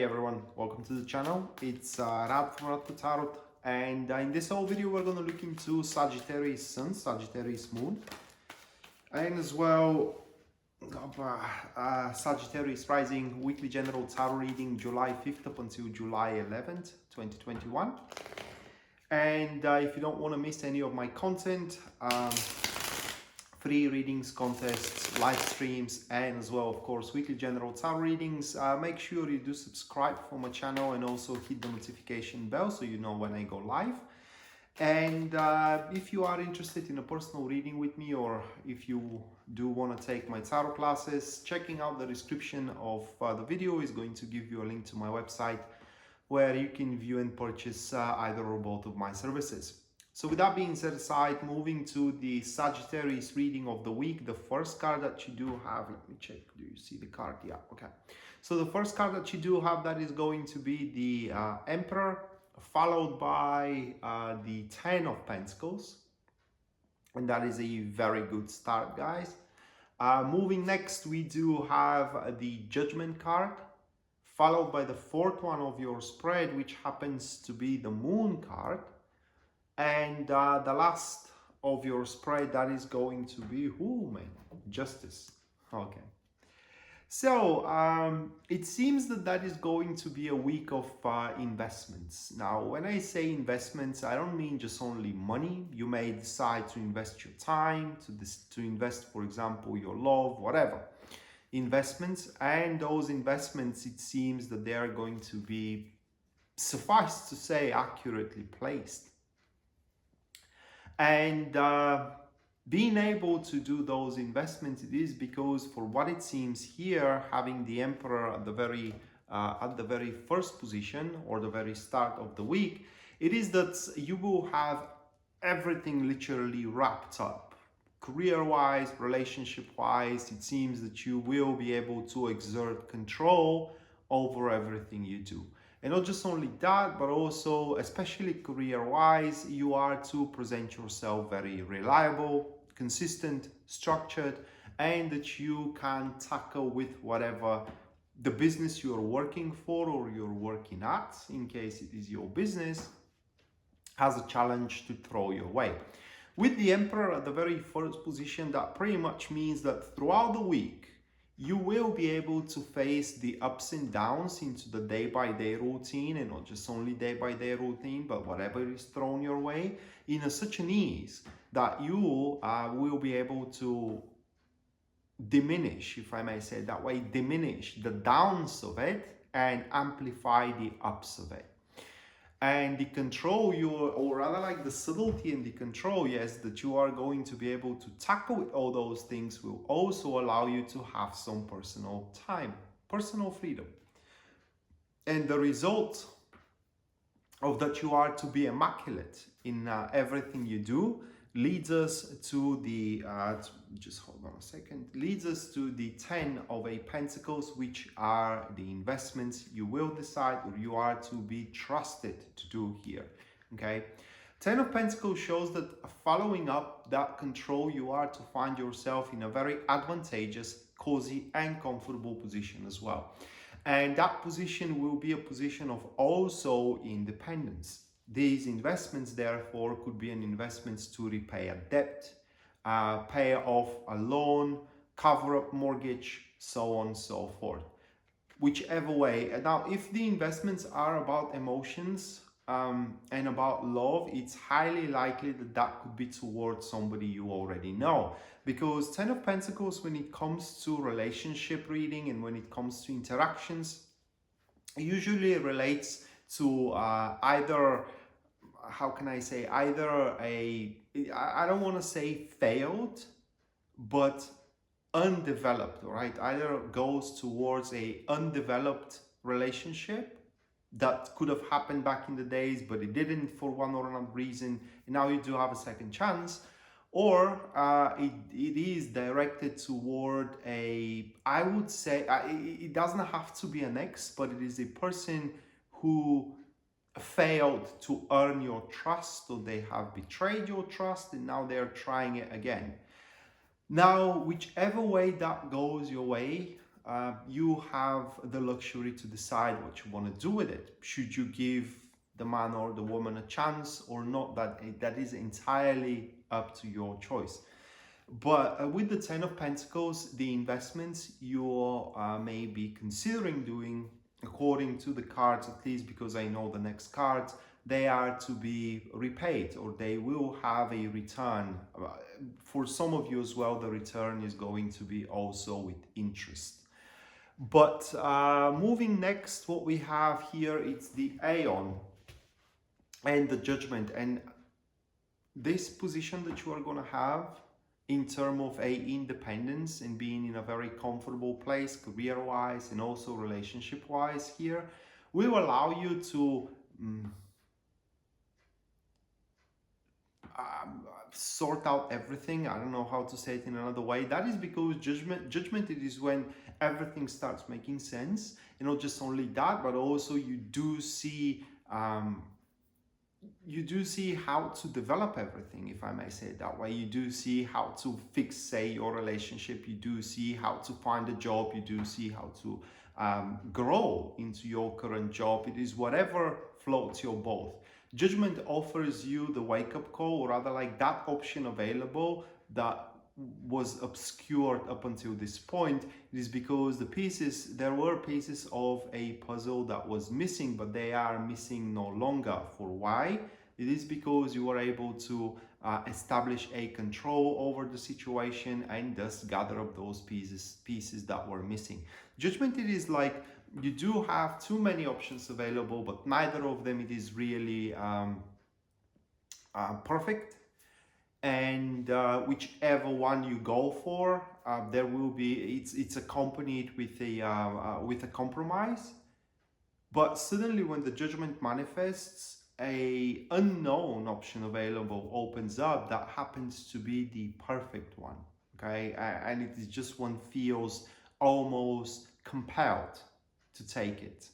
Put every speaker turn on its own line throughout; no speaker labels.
Hey everyone, welcome to the channel. It's Rad from Radko Tarot, and in this whole video we're going to look into Sagittarius Sun, Sagittarius Moon, and as well Sagittarius Rising weekly general tarot reading July 5th up until July 11th, 2021. And if you don't want to miss any of my content, free readings, contests, live streams, and as well, of course, weekly general tarot readings, make sure you do subscribe for my channel and also hit the notification bell so you know when I go live. And if you are interested in a personal reading with me, or if you do want to take my tarot classes, checking out the description of the video is going to give you a link to my website where you can view and purchase either or both of my services. So with that being set aside, moving to the Sagittarius reading of the week, the first card that you do have, let me check, do you see the card? Yeah, okay. So the first card that you do have, that is going to be the Emperor, followed by the 10 of Pentacles. And that is a very good start, guys. Moving next, we do have the Judgment card, followed by the fourth one of your spread, which happens to be the Moon card. And the last of your spread, that is going to be, Justice. Okay. So it seems that is going to be a week of investments. Now, when I say investments, I don't mean just only money. You may decide to invest your time, to invest, for example, your love, whatever. Investments, and those investments, it seems that they are going to be, suffice to say, accurately placed. And being able to do those investments, it is because, for what it seems here, having the Emperor at the very first position, or the very start of the week, it is that you will have everything literally wrapped up. Career-wise, relationship-wise, it seems that you will be able to exert control over everything you do. And not just only that, but also, especially career-wise, you are to present yourself very reliable, consistent, structured, and that you can tackle with whatever the business you're working for or you're working at, in case it is your business, has a challenge to throw your way. With the Emperor at the very first position, that pretty much means that throughout the week, you will be able to face the ups and downs into the day-by-day routine, and not just only day-by-day routine, but whatever is thrown your way, in such an ease that you will be able to diminish, if I may say it that way, diminish the downs of it and amplify the ups of it. And the control, or rather like the subtlety and the control, yes, that you are going to be able to tackle with all those things will also allow you to have some personal time, personal freedom. And the result of that, you are to be immaculate in everything you do, leads us to the, just hold on a second, leads us to the 10 of Pentacles, which are the investments you will decide, or you are to be trusted to do here, okay? 10 of Pentacles shows that following up that control, you are to find yourself in a very advantageous, cozy, and comfortable position as well. And that position will be a position of also independence. These investments, therefore, could be an investment to repay a debt, pay off a loan, cover up mortgage, so on and so forth. Whichever way. Now, if the investments are about emotions and about love, it's highly likely that that could be towards somebody you already know. Because 10 of Pentacles, when it comes to relationship reading and when it comes to interactions, usually relates to either, how can I say, either I don't want to say failed, but undeveloped, right? Either goes towards a undeveloped relationship that could have happened back in the days, but it didn't for one or another reason, and now you do have a second chance, or it is directed toward a, I would say, it doesn't have to be an ex, but it is a person who failed to earn your trust, or they have betrayed your trust and now they're trying it again. Now, whichever way that goes your way, you have the luxury to decide what you want to do with it. Should you give the man or the woman a chance or not? That is entirely up to your choice. But with the Ten of Pentacles, the investments you may be considering doing, according to the cards, at least because I know the next cards, they are to be repaid, or they will have a return. For some of you as well, the return is going to be also with interest. But moving next, what we have here, it's the Aeon and the Judgment. And this position that you are going to have in terms of independence and being in a very comfortable place career-wise and also relationship-wise here will allow you to sort out everything. I don't know how to say it in another way. That is because judgment it is when everything starts making sense. And not just only that, but also you do see how to develop everything, if I may say it that way. You do see how to fix, say, your relationship. You do see how to find a job. You do see how to grow into your current job. It is whatever floats your boat. Judgment offers you the wake-up call, or rather like that option available that was obscured up until this point. It is because there were pieces of a puzzle that was missing, but they are missing no longer. For why? It is because you were able to establish a control over the situation and thus gather up those pieces that were missing. Judgment, it is like you do have too many options available, but neither of them it is really perfect. And whichever one you go for, there will be it's accompanied with a compromise. But suddenly, when the Judgment manifests, a unknown option available opens up that happens to be the perfect one. Okay, and it is just one feels almost compelled to take it.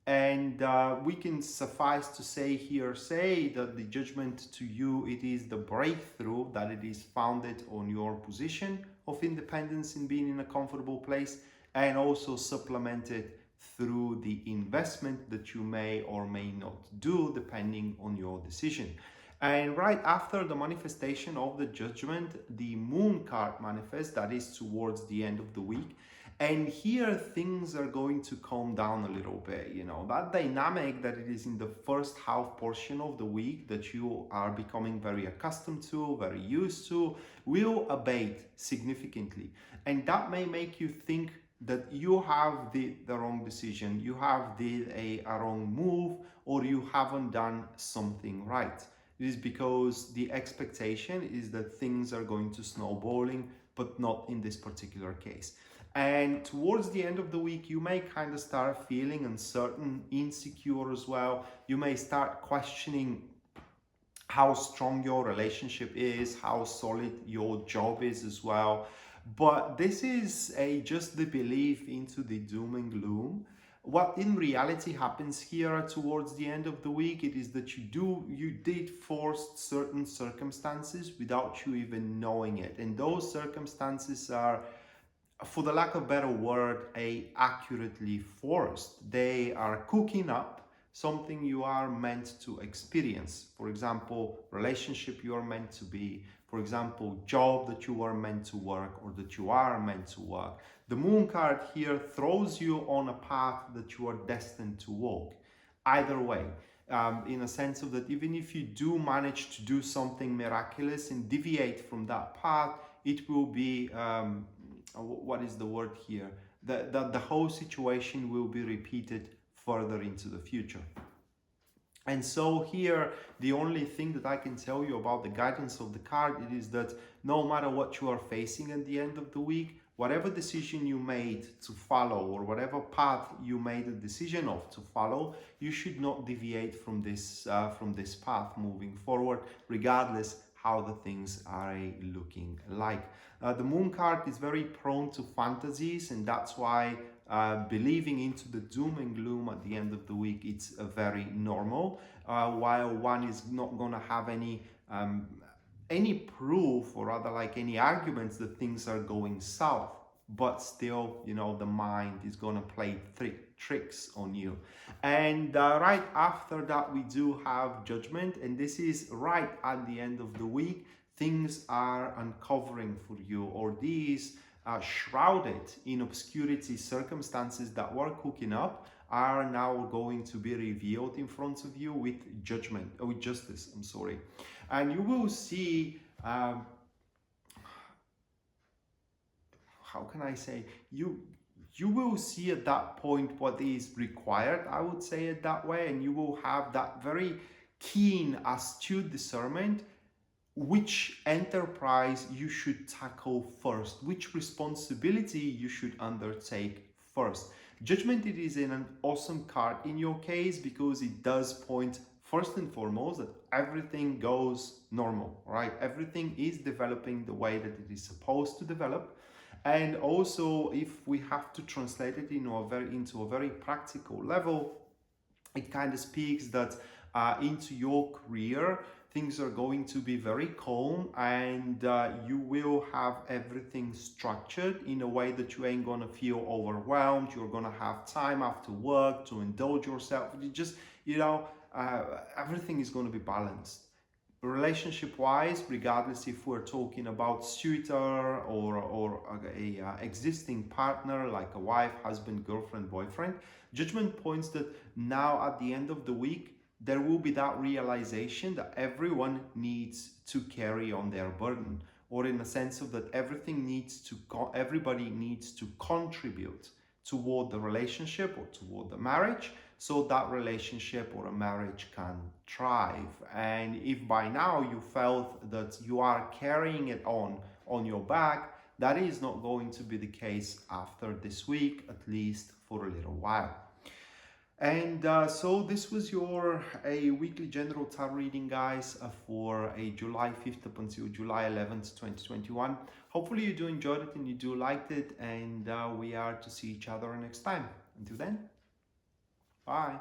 And we can suffice to say that the Judgment to you, it is the breakthrough, that it is founded on your position of independence in being in a comfortable place, and also supplemented through the investment that you may or may not do depending on your decision. And right after the manifestation of the Judgment, the Moon card manifests, that is towards the end of the week. And here things are going to calm down a little bit. You know, that dynamic that it is in the first half portion of the week that you are becoming very accustomed to, very used to, will abate significantly. And that may make you think that you have did the wrong decision, you have did a wrong move, or you haven't done something right. It is because the expectation is that things are going to snowballing, but not in this particular case. And towards the end of the week, you may kind of start feeling uncertain, insecure as well. You may start questioning how strong your relationship is, how solid your job is as well. But this is just the belief into the doom and gloom. What in reality happens here towards the end of the week, it is that you did force certain circumstances without you even knowing it. And those circumstances are, for the lack of a better word, accurately forced. They are cooking up something you are meant to experience. For example, relationship you are meant to be. For example, job that you are meant to work or that you are meant to work. The Moon card here throws you on a path that you are destined to walk. Either way, in a sense of that even if you do manage to do something miraculous and deviate from that path, it will be, what is the word here? That the whole situation will be repeated further into the future. And so here, the only thing that I can tell you about the guidance of the card, it is that no matter what you are facing at the end of the week, whatever decision you made to follow or whatever path you made a decision of to follow, you should not deviate from this path moving forward, regardless how the things are looking like. The Moon card is very prone to fantasies, and that's why believing into the doom and gloom at the end of the week, it's very normal. While one is not going to have any proof, or rather like any arguments that things are going south. but still, you know, the mind is gonna play tricks on you. And right after that, we do have Judgment, and this is right at the end of the week. Things are uncovering for you, or these shrouded in obscurity circumstances that were cooking up are now going to be revealed in front of you with with justice, I'm sorry. And you will see, how can I say, you will see at that point what is required, I would say it that way, and you will have that very keen, astute discernment which enterprise you should tackle first, which responsibility you should undertake first. Judgment, it is an awesome card in your case because it does point first and foremost that everything goes normal, right? Everything is developing the way that it is supposed to develop. And also, if we have to translate it into a very practical level, it kind of speaks that into your career, things are going to be very calm, and you will have everything structured in a way that you ain't gonna feel overwhelmed. You're gonna have time after work to indulge yourself. You just, you know, everything is gonna be balanced. Relationship wise, regardless if we're talking about suitor or a existing partner like a wife, husband, girlfriend, boyfriend, Judgment points that now at the end of the week there will be that realization that everyone needs to carry on their burden, or in a sense of that everybody needs to contribute toward the relationship or toward the marriage, so that relationship or a marriage can thrive. And if by now you felt that you are carrying it on your back, that is not going to be the case after this week, at least for a little while. And so this was a weekly general tarot reading, guys, for a July 5th up until July 11th, 2021. Hopefully you do enjoyed it and you do liked it, and we are to see each other next time. Until then, bye.